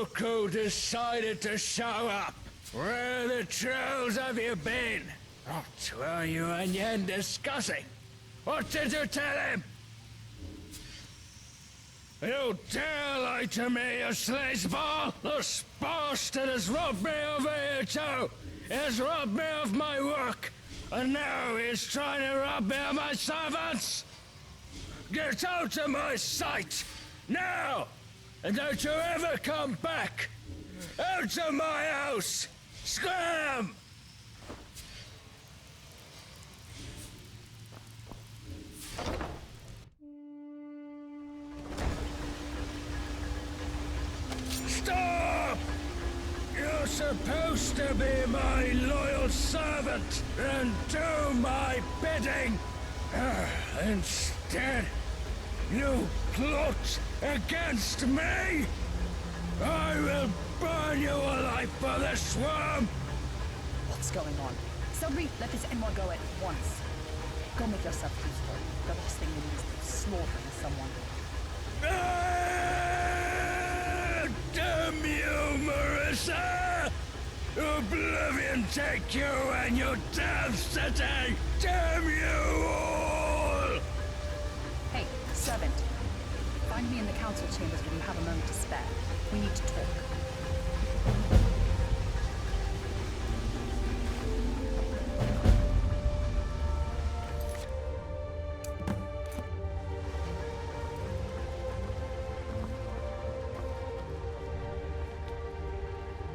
Look who decided to show up! Where the trolls have you been? What were you and Yen discussing? What did you tell him? You dare lie to me, you sleazeball! This bastard has robbed me of here too! He has robbed me of my work! And now he's trying to rob me of my servants! Get out of my sight! Now! And don't you ever come back! Out of my house! Scram! Stop! You're supposed to be my loyal servant and do my bidding! Instead, you plot against me! I will burn you alive for this worm! What's going on? Selby, let this anyone go at once. Go make yourself useful. The last thing you need is slaughtering someone. Damn you, Marissa! Oblivion take you and your damn city! Damn you all! Hey, servant. Find me in the council chambers when you have a moment to spare. We need to talk.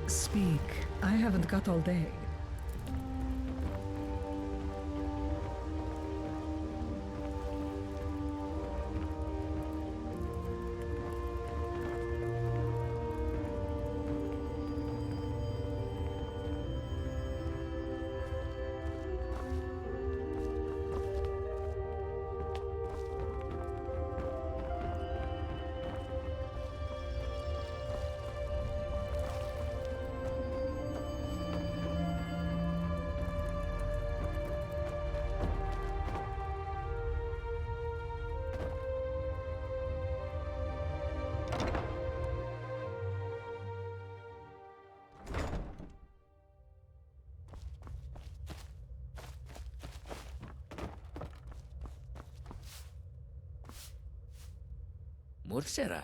Speak. I haven't got all day. Mursera.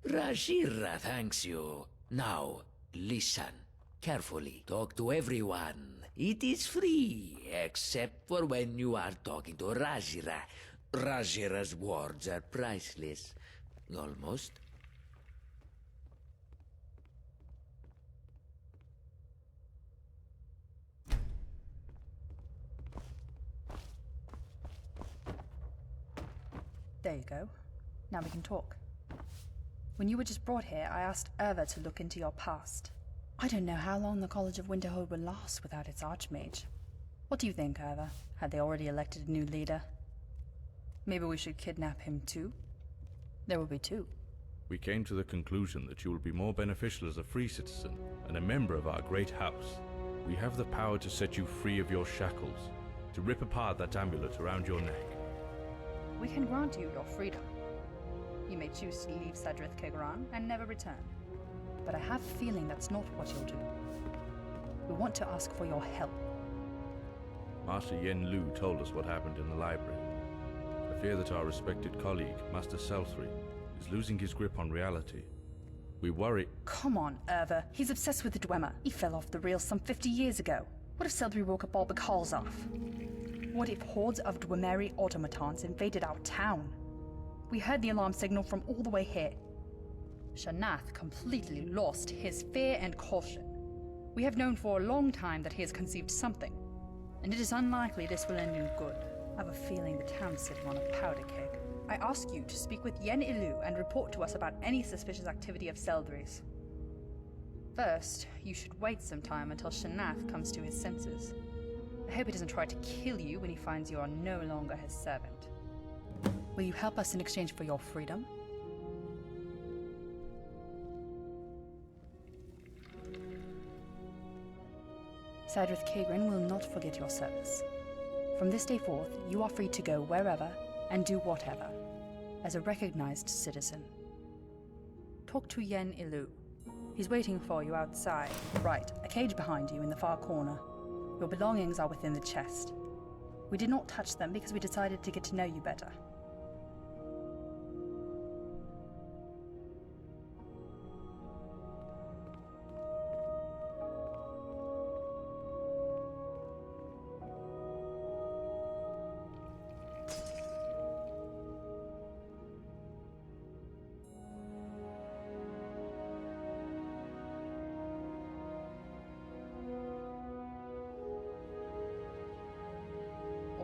Rajira thanks you. Now, listen carefully. Talk to everyone. It is free, except for when you are talking to Rajira. Rajira's words are priceless. Almost. There you go. Now we can talk. When you were just brought here, I asked Erva to look into your past. I don't know how long the College of Winterhold will last without its Archmage. What do you think, Erva? Had they already elected a new leader? Maybe we should kidnap him too? There will be two. We came to the conclusion that you will be more beneficial as a free citizen and a member of our great house. We have the power to set you free of your shackles, to rip apart that amulet around your neck. We can grant you your freedom. You may choose to leave Sadrith Kegran and never return. But I have a feeling that's not what you'll do. We want to ask for your help. Master Yen Lu told us what happened in the library. I fear that our respected colleague, Master Selthry, is losing his grip on reality. We worry— Come on, Erva. He's obsessed with the Dwemer. He fell off the rails some 50 years ago. What if Selthry woke up all the calls off? What if hordes of Dwemeri automatons invaded our town? We heard the alarm signal from all the way here. Shanath completely lost his fear and caution. We have known for a long time that he has conceived something, and it is unlikely this will end in good. I have a feeling the town's sitting on a powder keg. I ask you to speak with Yen Ilu and report to us about any suspicious activity of Seldry's. First, you should wait some time until Shanath comes to his senses. I hope he doesn't try to kill you when he finds you are no longer his servant. Will you help us in exchange for your freedom? Sadrith Kagrin will not forget your service. From this day forth, you are free to go wherever and do whatever, as a recognized citizen. Talk to Yen Ilu. He's waiting for you outside. Right, a cage behind you in the far corner. Your belongings are within the chest. We did not touch them because we decided to get to know you better.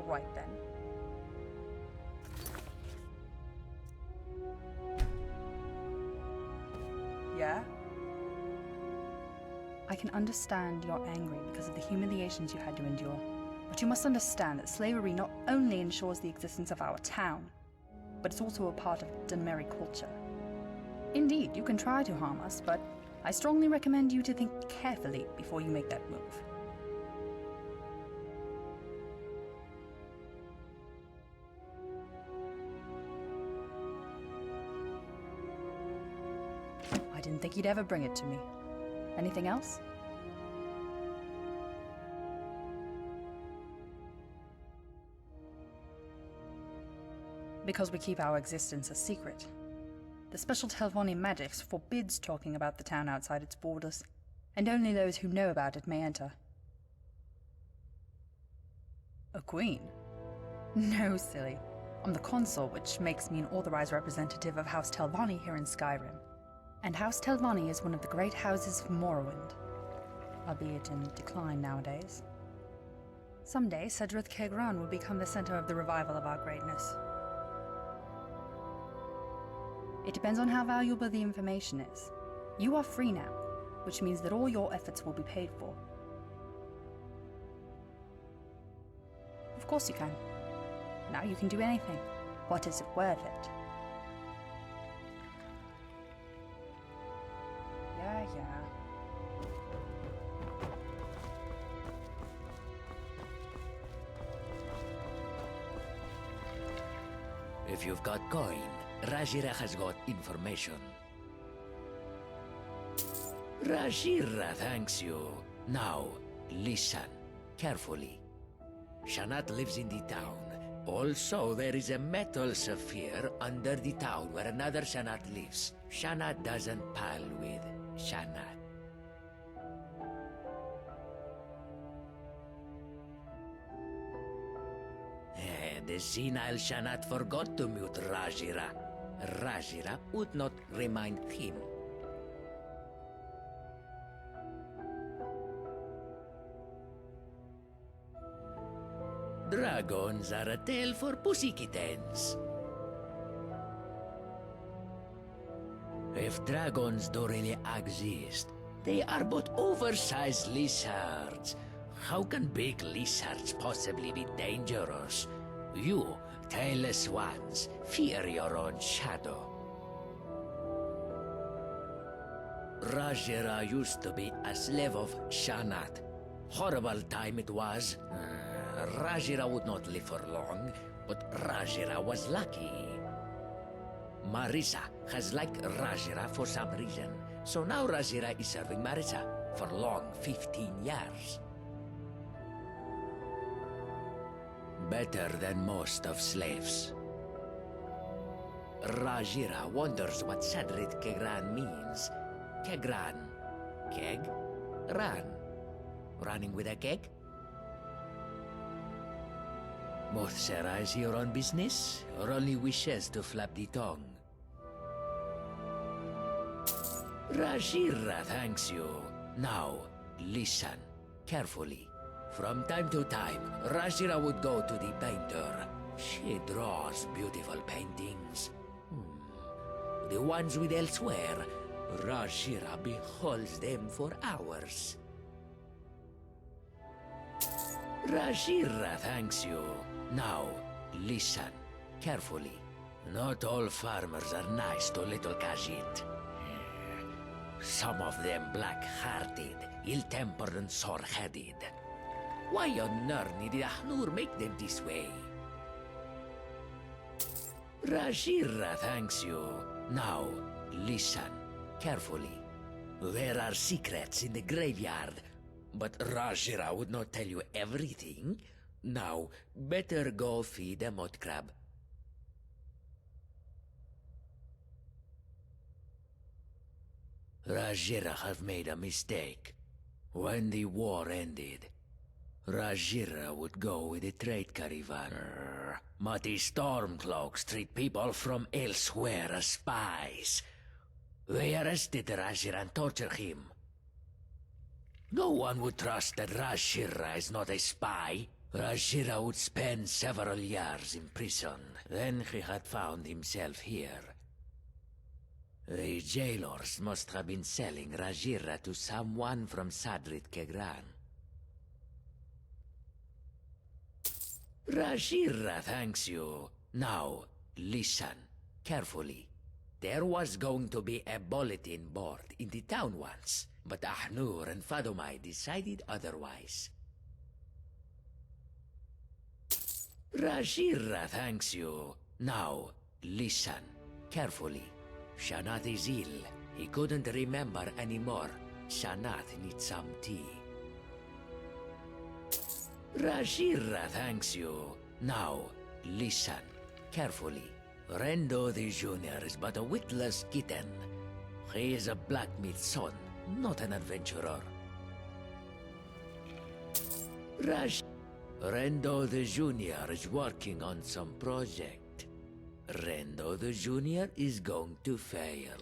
Right then. Yeah? I can understand you're angry because of the humiliations you had to endure. But you must understand that slavery not only ensures the existence of our town, but it's also a part of Dunmeri culture. Indeed, you can try to harm us, but I strongly recommend you to think carefully before you make that move. I didn't think you'd ever bring it to me. Anything else? Because we keep our existence a secret. The special Telvani magics forbids talking about the town outside its borders, and only those who know about it may enter. A queen? No, silly. I'm the consul, which makes me an authorized representative of House Telvani here in Skyrim. And House Telvani is one of the great houses of Morrowind, albeit in decline nowadays. Someday, Cedrith Kegran will become the center of the revival of our greatness. It depends on how valuable the information is. You are free now, which means that all your efforts will be paid for. Of course you can. Now you can do anything. What is it worth it? Yeah. If you've got coin, Rajira has got information. Rajira thanks you. Now, listen carefully. Shanat lives in the town. Also, there is a metal sphere under the town where another Shanat lives. Shanat doesn't pal with Shanat. The senile Shanat forgot to mute Rajira. Rajira would not remind him. Dragons are a tale for pussy kittens. If dragons don't really exist, they are but oversized lizards. How can big lizards possibly be dangerous? You, tailless ones, fear your own shadow. Rajira used to be a slave of Shanat. Horrible time it was. Rajira would not live for long, but Rajira was lucky. Marisa has liked Rajira for some reason, so now Rajira is serving Marisa for long 15 years. Better than most of slaves. Rajira wonders what Cedrith Kegran means. Kegran. Keg? Ran. Running with a keg? Mothsera is here on business, or only wishes to flap the tongue? Rajira thanks you. Now, listen carefully. From time to time, Rajira would go to the painter. She draws beautiful paintings. The ones with elsewhere, Rajira beholds them for hours. Rajira thanks you. Now, listen carefully. Not all farmers are nice to little Khajiit. Some of them black-hearted, ill-tempered and sore-headed. Why on earth did Ahnur make them this way? Rajira thanks you. Now, listen carefully. There are secrets in the graveyard, but Rajira would not tell you everything. Now, better go feed a mud crab. Rajira have made a mistake. When the war ended, Rajira would go with the trade caravan. But the Stormcloaks treat people from elsewhere as spies. They arrested Rajira and tortured him. No one would trust that Rajira is not a spy. Rajira would spend several years in prison. Then he had found himself here. The jailers must have been selling Rajira to someone from Sadrit Kegran. Rajira thanks you. Now, listen carefully. There was going to be a bulletin board in the town once, but Ahnur and Fadomai decided otherwise. Rajira thanks you. Now, listen carefully. Shanath is ill. He couldn't remember anymore. Shanath needs some tea. Rajira thanks you. Now, listen carefully. Rendo the Junior is but a witless kitten. He is a blacksmith's son, not an adventurer. Rendo the Junior is working on some project. Rendo the Junior is going to fail.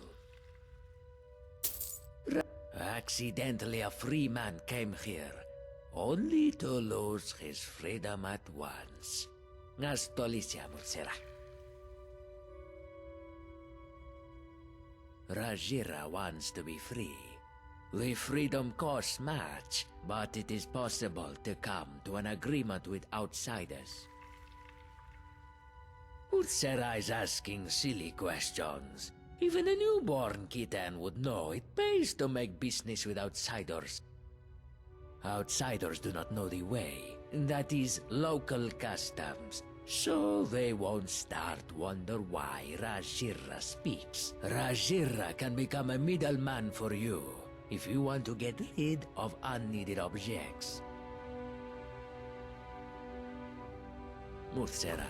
Accidentally a free man came here, only to lose his freedom at once. Nastolicia Mursera. Rajira wants to be free. The freedom costs much, but it is possible to come to an agreement with outsiders. Utsera is asking silly questions. Even a newborn kitten would know it pays to make business with outsiders. Outsiders do not know the way, that is, local customs. So they won't start wonder why Rajira speaks. Rajira can become a middleman for you, if you want to get rid of unneeded objects. Mursera.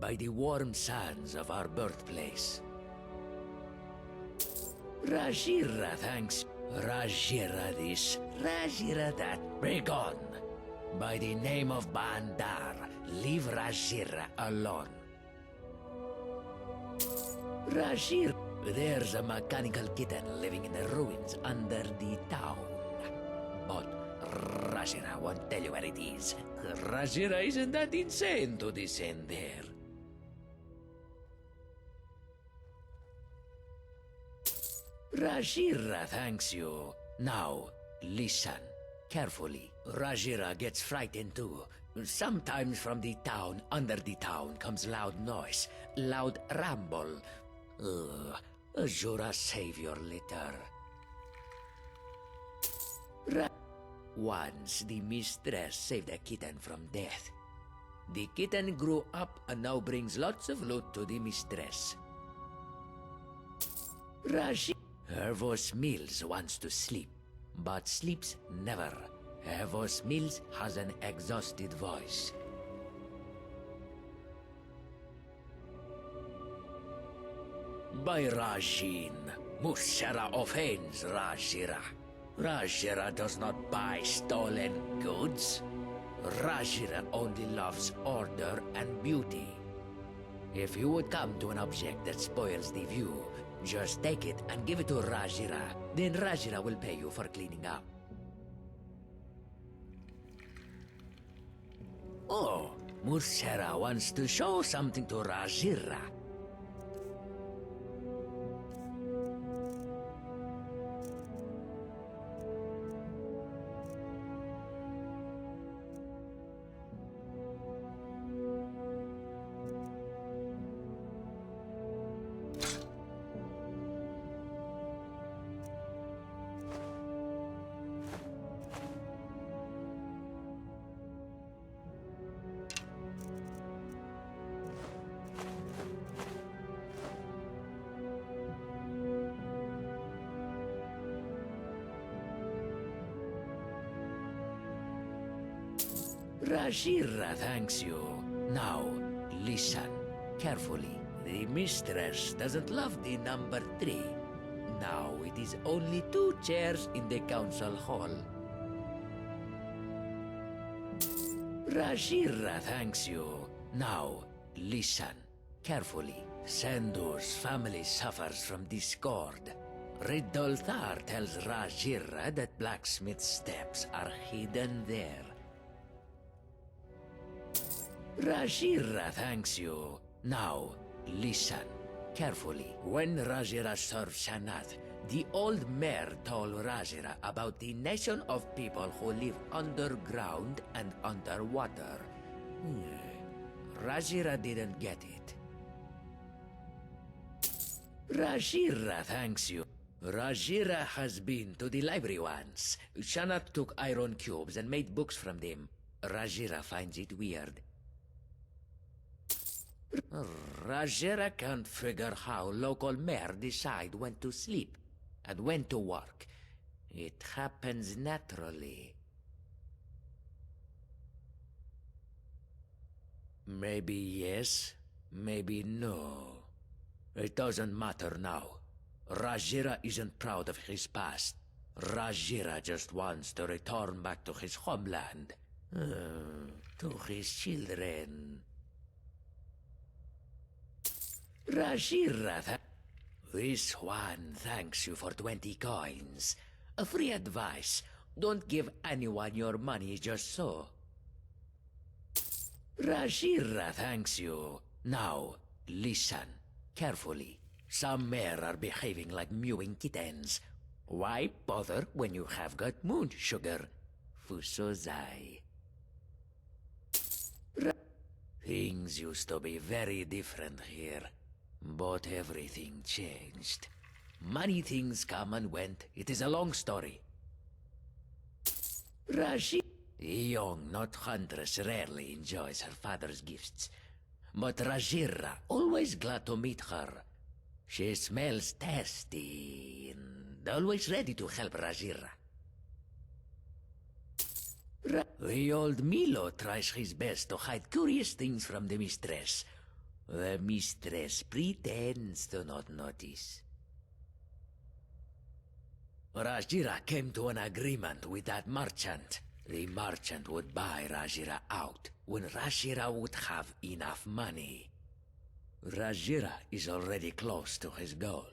By the warm sands of our birthplace. Rajira thanks. Rajira this, Rajira that, begone! By the name of Bandar, leave Rajira alone. Rajir, there's a mechanical kitten living in the ruins under the town. But Rajira won't tell you where it is. Rajira isn't that insane to descend there. Rajira thanks you. Now, listen carefully. Rajira gets frightened too. Sometimes from the town, under the town, comes loud noise, loud ramble. Azura, save your litter. Once the mistress saved a kitten from death. The kitten grew up and now brings lots of loot to the mistress. Hervos Mills wants to sleep, but sleeps never. Hervos Mills has an exhausted voice. By Rajin, Musera offends Rajira. Rajira does not buy stolen goods. Rajira only loves order and beauty. If you would come to an object that spoils the view, just take it and give it to Rajira. Then Rajira will pay you for cleaning up. Oh, Musera wants to show something to Rajira. Rajira thanks you. Now, listen carefully. The mistress doesn't love the number 3. Now it is only 2 chairs in the council hall. Rajira thanks you. Now, listen carefully. Sendu's family suffers from discord. Riddolthar tells Rajira that blacksmith's steps are hidden there. Rajira thanks you. Now, listen carefully. When Rajira served Shanath, the old mayor told Rajira about the nation of people who live underground and underwater. Rajira didn't get it. Rajira thanks you. Rajira has been to the library once. Shanath took iron cubes and made books from them. Rajira finds it weird. Rajira can't figure how local mayor decide when to sleep and when to work. It happens naturally. Maybe yes, maybe no. It doesn't matter now. Rajira isn't proud of his past. Rajira just wants to return back to his homeland. To his children. Rajira, this one thanks you for 20 coins. A free advice. Don't give anyone your money just so. Rajira thanks you. Now, listen carefully. Some mayor are behaving like mewing kittens. Why bother when you have got moon sugar? Fusozai. Things used to be very different here. But everything changed. Many things come and went. It is a long story. Rashi, young, not huntress, rarely enjoys her father's gifts. But Rajira, always glad to meet her. She smells tasty and always ready to help Rajira. The old Milo tries his best to hide curious things from the mistress. The mistress pretends to not notice. Rajira came to an agreement with that merchant. The merchant would buy Rajira out when Rajira would have enough money. Rajira is already close to his goal.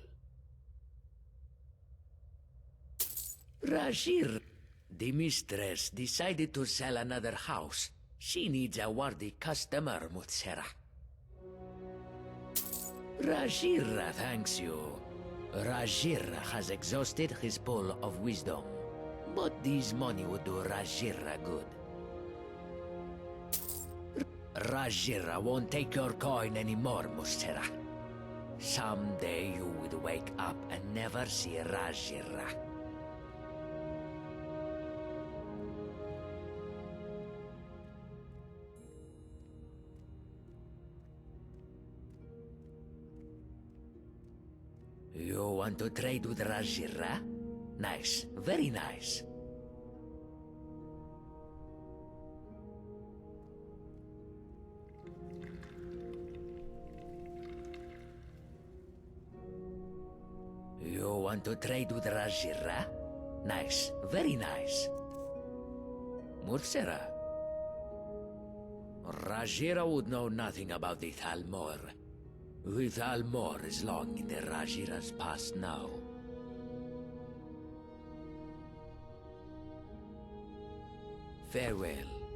Rajir, the mistress decided to sell another house. She needs a worthy customer, Mutsera. Rajira thanks you. Rajira has exhausted his pool of wisdom. But this money would do Rajira good. Rajira won't take your coin anymore, Mustera. Someday you would wake up and never see Rajira. You want to trade with Rajira? Nice, very nice. You want to trade with Rajira? Nice, very nice. Mursera. Rajira would know nothing about the Thalmor. The Thalmor is long in the Rajira's past now. Farewell.